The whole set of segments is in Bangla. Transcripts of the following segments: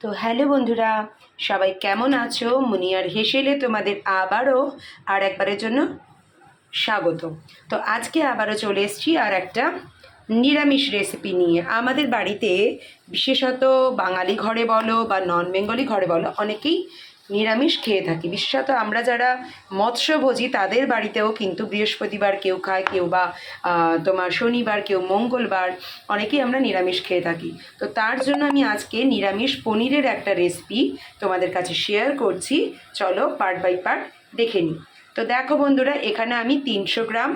তো হ্যালো বন্ধুরা, সবাই কেমন আছো? মুনিয়ার হেসেলে তোমাদের আবারও আর একবারের জন্য স্বাগত। তো আজকে আবারও চলে এসেছি আর একটা নিরামিষ রেসিপি নিয়ে। আমাদের বাড়িতে বিশেষত বাঙালি ঘরে বলো বা নন বেঙ্গলি ঘরে বলো, অনেকেই নিরামিষ খেয়ে থাকি। বিশেষত আমরা যারা মৎস্যভোজী তাদের বাড়িতেও কিন্তু বৃহস্পতিবার কেউ খায়, কেউ বা তোমার শনিবার, কেউ মঙ্গলবার, অনেকেই আমরা নিরামিষ খেয়ে থাকি। তো তার জন্য আমি আজকে নিরামিষ পনিরের একটা রেসিপি তোমাদের কাছে শেয়ার করছি। চলো পার্ট বাই পার্ট দেখে নিই। তো দেখো বন্ধুরা, এখানে আমি 300 গ্রাম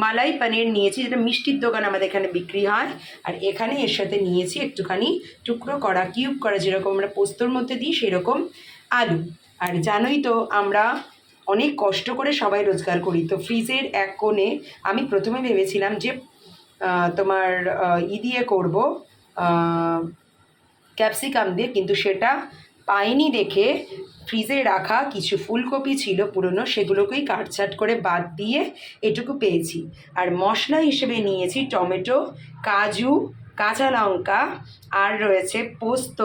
মালাই পনির নিয়েছি, যেটা মিষ্টির দোকান আমাদের এখানে বিক্রি হয়। আর এখানে এর সাথে নিয়েছি একটুখানি টুকরো করা, কিউব করা, যেরকম আমরা পোস্তর মধ্যে দিই সেরকম আলু। আর জানোই তো আমরা অনেক কষ্ট করে সবাই রোজগার করি, তো ফ্রিজের এক কোণে আমি প্রথমে ভেবেছিলাম যে তোমার দিয়ে করবো, ক্যাপসিকাম দিয়ে, কিন্তু সেটা পাইনি দেখে ফ্রিজে রাখা কিছু ফুলকপি ছিল পুরনো, সেগুলোকেই কাটছাট করে বাদ দিয়ে এটুকু পেয়েছি। আর মশলা হিসেবে নিয়েছি টমেটো, কাজু, কাঁচা লঙ্কা, আর রয়েছে পোস্ত,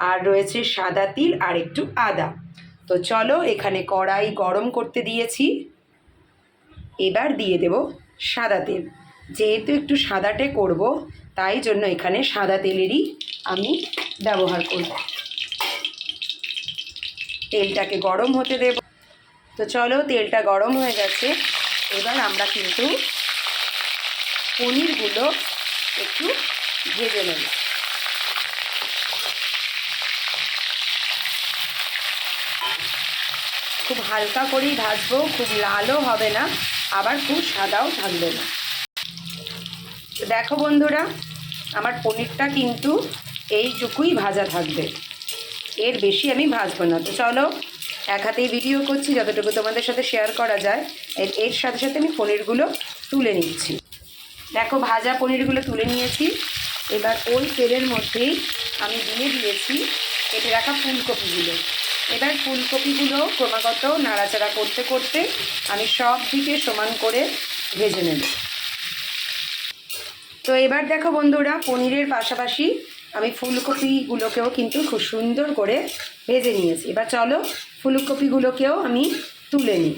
আর রয়েছে সাদা তিল, আর একটু আদা। তো চলো, এখানে কড়াই গরম করতে দিয়েছি। এবার দিয়ে দেব সাদা তেল। যেহেতু একটু সাদাটে করব, তাই জন্য এখানে সাদা তেলেরই আমি ব্যবহার করব। তেলটাকে গরম হতে দেব। তো চলো, তেলটা গরম হয়ে গেছে। এবার আমরা কিন্তু পনিরগুলো একটু ভেজে নেব। খুব হালকা করেই ভাজবো, খুব লালও হবে না, আবার খুব সাদাও থাকবে না। তো দেখো বন্ধুরা, আমার পনিরটা কিন্তু এইটুকুই ভাজা থাকবে, এর বেশি আমি ভাজবো না। তো চলো, এক হাতেই ভিডিও করছি, যতটুকু তোমাদের সাথে শেয়ার করা যায়। এর সাথে সাথে আমি পনিরগুলো তুলে নিচ্ছি। দেখো, ভাজা পনিরগুলো তুলে নিয়েছি। এবার ওই তেলের মধ্যেই আমি দিয়ে দিয়েছি কেটে রাখা ফুলকপিগুলো। এবার ফুলকপিগুলো ক্রমাগত নাড়াচাড়া করতে করতে আমি সব দিকে সমান করে ভেজে নেব। তো এবার দেখো বন্ধুরা, পনিরের পাশাপাশি আমি ফুলকপিগুলোকেও কিন্তু খুব সুন্দর করে ভেজে নিয়েছি। এবার চলো, ফুলকপিগুলোকেও আমি তুলে নিই।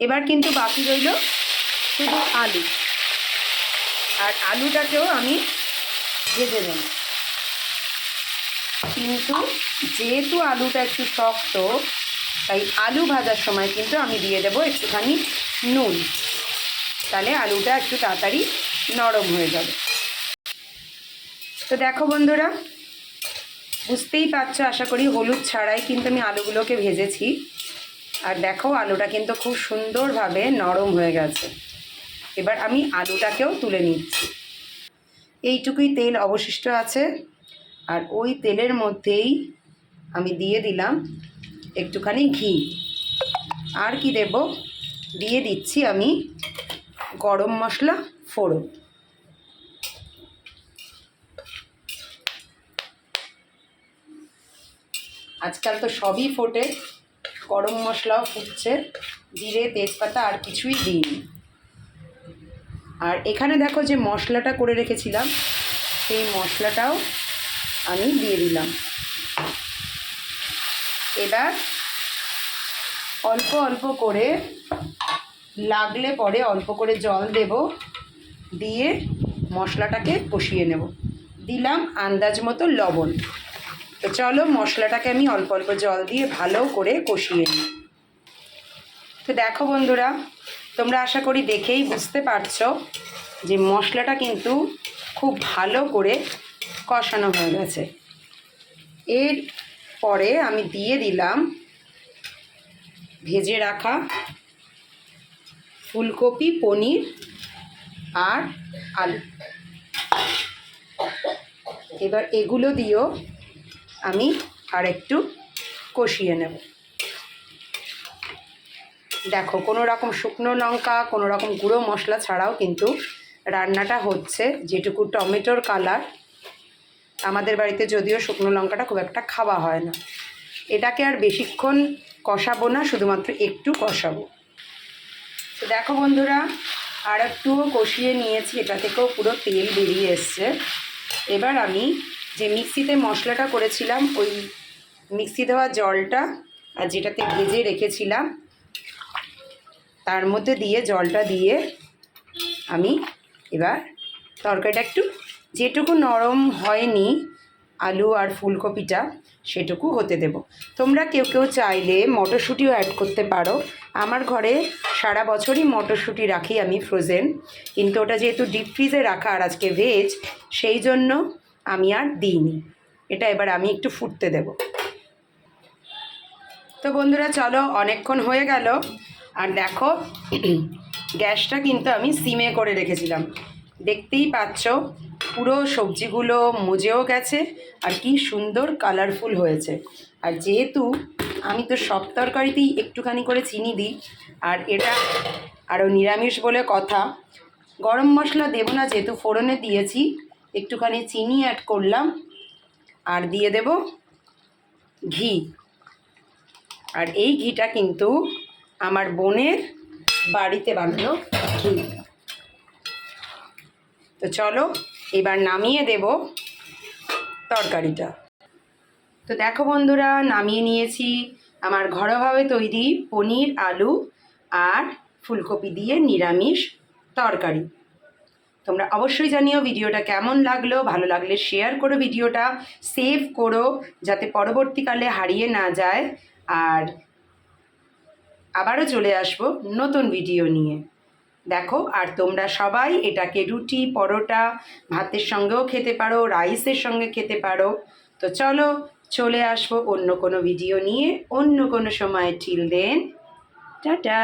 এবার কিন্তু বাকি রইল শুধু আলু, আর আলুটাকেও আমি ভেজে নেব। কিন্তু যেহেতু আলুটা একটু শক্ত, তাই আলু ভাজার সময় কিন্তু আমি দিয়ে দেবো একটুখানি নুন, তাহলে আলুটা একটু তাড়াতাড়ি নরম হয়ে যাবে। তো দেখো বন্ধুরা, বুঝতেই পারছো আশা করি, হলুদ ছাড়াই কিন্তু আমি আলুগুলোকে ভেজেছি। আর দেখো, আলুটা কিন্তু খুব সুন্দরভাবে নরম হয়ে গেছে। এবার আমি আলুটাকেও তুলে নিচ্ছি। এইটুকুই তেল অবশিষ্ট আছে, আর ওই তেলের মধ্যেই আমি দিয়ে দিলাম একটুখানি ঘি। আর কি দেব, দিয়ে দিচ্ছি আমি গরম মশলা ফোড়ন। আজকাল তো সবই ফোটে, গরম মশলাও ফুটছে, জিরে, তেজপাতা আর কিছুই দিইনি। আর এখানে দেখো যে মশলাটা করে রেখেছিলাম, সেই মশলাটাও আমি দিয়ে দিলাম। এবার অল্প অল্প করে, লাগলে পরে অল্প করে জল দেব, দিয়ে মশলাটাকে কষিয়ে নেব। দিলাম আন্দাজ মতো লবণ। তো চলো, মশলাটাকে আমি অল্প অল্প জল দিয়ে ভালো করে কষিয়ে নিই। তো দেখো বন্ধুরা, তোমরা আশা করি দেখেই বুঝতে পারছো যে মশলাটা কিন্তু খুব ভালো করে কষানো হয়ে গেছে। এর পরে আমি দিয়ে দিলাম ভেজে রাখা ফুলকপি, পনির আর আলু। এবার এগুলো দিয়েও আমি আর একটু কষিয়ে নেব। দেখো, কোনো রকম শুকনো লঙ্কা, কোনো রকম গুঁড়ো মশলা ছাড়াও কিন্তু রান্নাটা হচ্ছে। যেটুকু টমেটোর কালার, আমাদের বাড়িতে যদিও শুকনো লঙ্কাটা খুব একটা খাওয়া হয় না, এটাকে আর বেশিক্ষণ কষাবো না, শুধুমাত্র একটু কষাবো। তো দেখো বন্ধুরা, আর একটুও কষিয়ে নিয়েছি, এটা থেকেও পুরো তেল বেরিয়ে এসছে। এবার আমি যে মিক্সিতে মশলাটা করেছিলাম ওই মিক্সি দেওয়া জলটা আর যেটাতে ভেজে রেখেছিলাম তার মধ্যে দিয়ে জলটা দিয়ে আমি এবার তরকারিটা একটু যেটুকু নরম হয়নি আলু আর ফুলকপিটা সেটুকু হতে দেব। তোমরা কেউ কেউ চাইলে মটরশুঁটিও অ্যাড করতে পারো। আমার ঘরে সারা বছরই মটরশুঁটি রাখি আমি ফ্রোজেন, কিন্তু ওটা যেহেতু ডিপ ফ্রিজে রাখা আর আজকে ভেজ, সেই জন্য আমি আর দিইনি। এটা এবার আমি একটু ফুটতে দেব। তো বন্ধুরা চলো, অনেকক্ষণ হয়ে গেল আর দেখো গ্যাসটা কিন্তু আমি সিমে করে রেখেছিলাম। দেখতেই পাচ্ছ পুরো সবজিগুলো মজেও গেছে আর কি সুন্দর কালারফুল হয়েছে। আর যেহেতু আমি তো সব তরকারিতেই একটুখানি করে চিনি দিই, আর এটা আরও নিরামিষ বলে কথা, গরম মশলা দেবো না যেহেতু ফোড়নে দিয়েছি, একটুখানি চিনি অ্যাড করলাম আর দিয়ে দেব ঘি। আর এই ঘিটা কিন্তু আমার বোনের বাড়িতে বানানো ঘি। তো চলো এবার নামিয়ে দেব তরকারিটা। তো দেখো বন্ধুরা, নামিয়ে নিয়েছি আমার ঘরোয়াভাবে তৈরি পনির, আলু আর ফুলকপি দিয়ে নিরামিষ তরকারি। তোমরা অবশ্যই জানিও ভিডিওটা কেমন লাগলো। ভালো লাগলে শেয়ার করো, ভিডিওটা সেভ করো যাতে পরবর্তীকালে হারিয়ে না যায়। আর আবারও চলে আসবো নতুন ভিডিও নিয়ে। দেখো, আর তোমরা সবাই এটাকে রুটি, পরোটা, ভাতের সঙ্গেও খেতে পারো, রাইসের সঙ্গে খেতে পারো। তো চলো চলে আসবো অন্য কোনো ভিডিও নিয়ে অন্য কোনো সময়। Till then, tata.